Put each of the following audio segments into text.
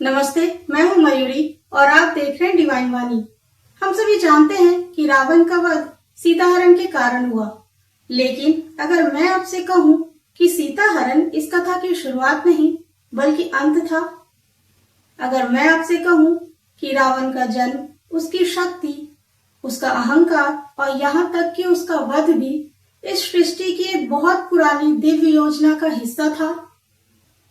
नमस्ते, मैं हूँ मयूरी और आप देख रहे हैं डिवाइन वाणी। हम सभी जानते हैं कि रावण का वध सीता हरण के कारण हुआ, लेकिन अगर मैं आपसे कहूँ कि सीता हरण इस कथा की शुरुआत नहीं बल्कि अंत था, अगर मैं आपसे कहूँ कि रावण का जन्म, उसकी शक्ति, उसका अहंकार और यहाँ तक कि उसका वध भी इस सृष्टि की एक बहुत पुरानी दिव्य योजना का हिस्सा था।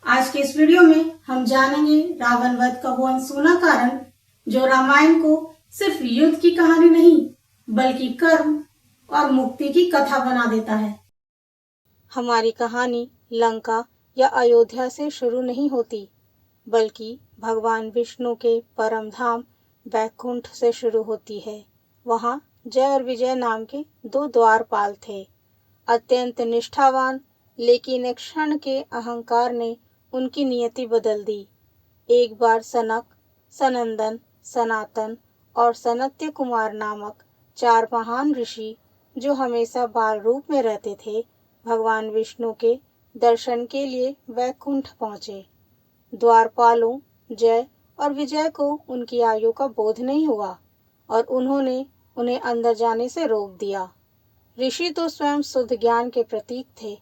आज के इस वीडियो में हम जानेंगे रावण वध का वो अनसुना कारण जो रामायण को सिर्फ युद्ध की कहानी नहीं बल्कि कर्म और मुक्ति की कथा बना देता है। हमारी कहानी लंका या अयोध्या से शुरू नहीं होती, बल्कि भगवान विष्णु के परम धाम वैकुंठ से शुरू होती है। वहाँ जय और विजय नाम के दो द्वारपाल थे, अत्यंत निष्ठावान, लेकिन एक क्षण के अहंकार ने उनकी नियति बदल दी। एक बार सनक, सनंदन, सनातन और सनत्य कुमार नामक चार महान ऋषि, जो हमेशा बाल रूप में रहते थे, भगवान विष्णु के दर्शन के लिए वैकुंठ पहुँचे। द्वारपालों जय और विजय को उनकी आयु का बोध नहीं हुआ और उन्होंने उन्हें अंदर जाने से रोक दिया। ऋषि तो स्वयं शुद्ध ज्ञान के प्रतीक थे।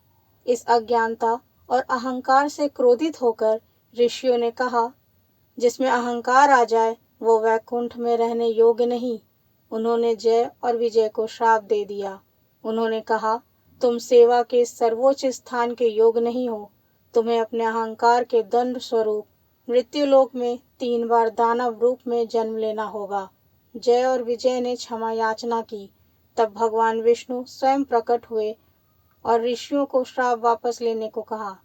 इस अज्ञानता और अहंकार से क्रोधित होकर ऋषियों ने कहा, जिसमें अहंकार आ जाए वो वैकुंठ में रहने योग्य नहीं। उन्होंने जय और विजय को श्राप दे दिया। उन्होंने कहा, तुम सेवा के सर्वोच्च स्थान के योग्य नहीं हो। तुम्हें अपने अहंकार के दंड स्वरूप मृत्युलोक में 3 बार दानव रूप में जन्म लेना होगा। जय और विजय ने क्षमा याचना की। तब भगवान विष्णु स्वयं प्रकट हुए और ऋषियों को श्राप वापस लेने को कहा,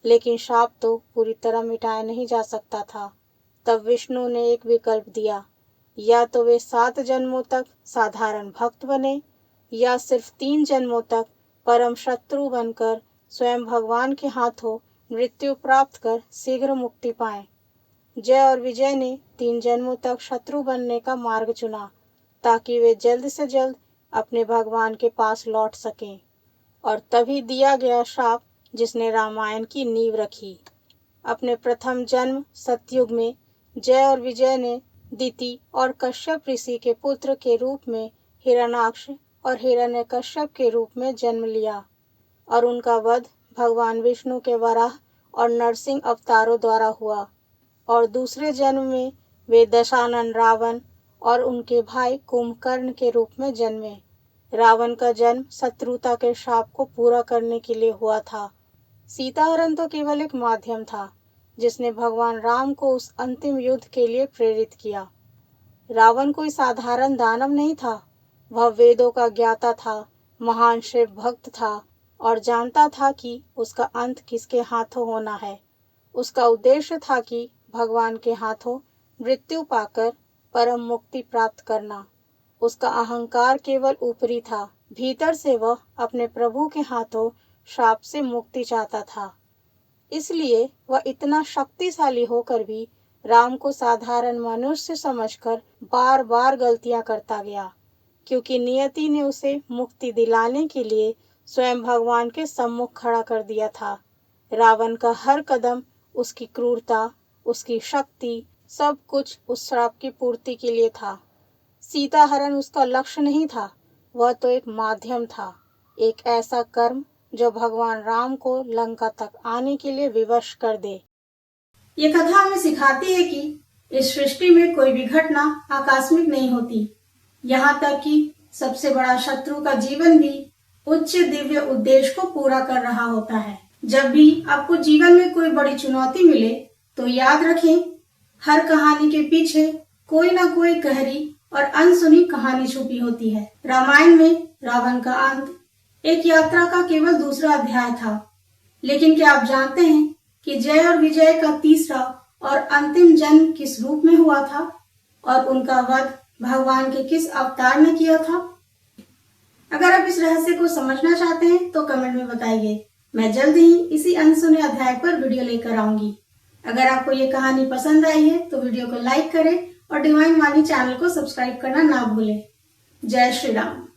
लेकिन श्राप तो पूरी तरह मिटाया नहीं जा सकता था। तब विष्णु ने एक विकल्प दिया, या तो वे 7 जन्मों तक साधारण भक्त बने, या सिर्फ 3 जन्मों तक परम शत्रु बनकर स्वयं भगवान के हाथों मृत्यु प्राप्त कर शीघ्र मुक्ति पाएं। जय और विजय ने 3 जन्मों तक शत्रु बनने का मार्ग चुना, ताकि वे जल्द से जल्द अपने भगवान के पास लौट सकें। और तभी दिया गया श्राप जिसने रामायण की नींव रखी। अपने प्रथम जन्म सतयुग में जय और विजय ने दिति और कश्यप ऋषि के पुत्र के रूप में हिरण्याक्ष और हिरण्यकश्यप के रूप में जन्म लिया और उनका वध भगवान विष्णु के वराह और नरसिंह अवतारों द्वारा हुआ। और दूसरे जन्म में वे दशानन रावण और उनके भाई कुंभकर्ण के रूप में जन्मे। रावण का जन्म शत्रुता के श्राप को पूरा करने के लिए हुआ था। सीता हरण तो केवल एक माध्यम था जिसने भगवान राम को उस अंतिम युद्ध के लिए प्रेरित किया। रावण कोई साधारण दानव नहीं था। वह वेदों का ज्ञाता था, महान शिव भक्त था और जानता था कि उसका अंत किसके हाथों होना है। उसका उद्देश्य था कि भगवान के हाथों मृत्यु पाकर परम मुक्ति प्राप्त करना। उसका अहंकार केवल ऊपरी था, भीतर से वह अपने प्रभु के हाथों श्राप से मुक्ति चाहता था। इसलिए वह इतना शक्तिशाली होकर भी राम को साधारण मनुष्य समझकर बार बार गलतियां करता गया, क्योंकि नियति ने उसे मुक्ति दिलाने के लिए स्वयं भगवान के सम्मुख खड़ा कर दिया था। रावण का हर कदम उसकी क्रूरता, उसकी शक्ति, सब कुछ उस श्राप की पूर्ति के लिए था। सीता हरण उसका लक्ष्य नहीं था, वह तो एक माध्यम था, एक ऐसा कर्म जो भगवान राम को लंका तक आने के लिए विवश कर दे। ये कथा हमें सिखाती है कि इस सृष्टि में कोई भी घटना आकस्मिक नहीं होती। यहाँ तक कि सबसे बड़ा शत्रु का जीवन भी उच्च दिव्य उद्देश्य को पूरा कर रहा होता है। जब भी आपको जीवन में कोई बड़ी चुनौती मिले तो याद रखें, हर कहानी के पीछे कोई ना कोई गहरी और अनसुनी कहानी छुपी होती है। रामायण में रावण का अंत एक यात्रा का केवल दूसरा अध्याय था, लेकिन क्या आप जानते हैं कि जय और विजय का तीसरा और अंतिम जन्म किस रूप में हुआ था और उनका वध भगवान के किस अवतार ने किया था? अगर आप इस रहस्य को समझना चाहते हैं तो कमेंट में बताइए। मैं जल्द ही इसी अनसुने अध्याय पर वीडियो लेकर आऊंगी। अगर आपको ये कहानी पसंद आई है तो वीडियो को लाइक करें और डिवाइन वाणी चैनल को सब्सक्राइब करना ना भूलें। जय श्री राम।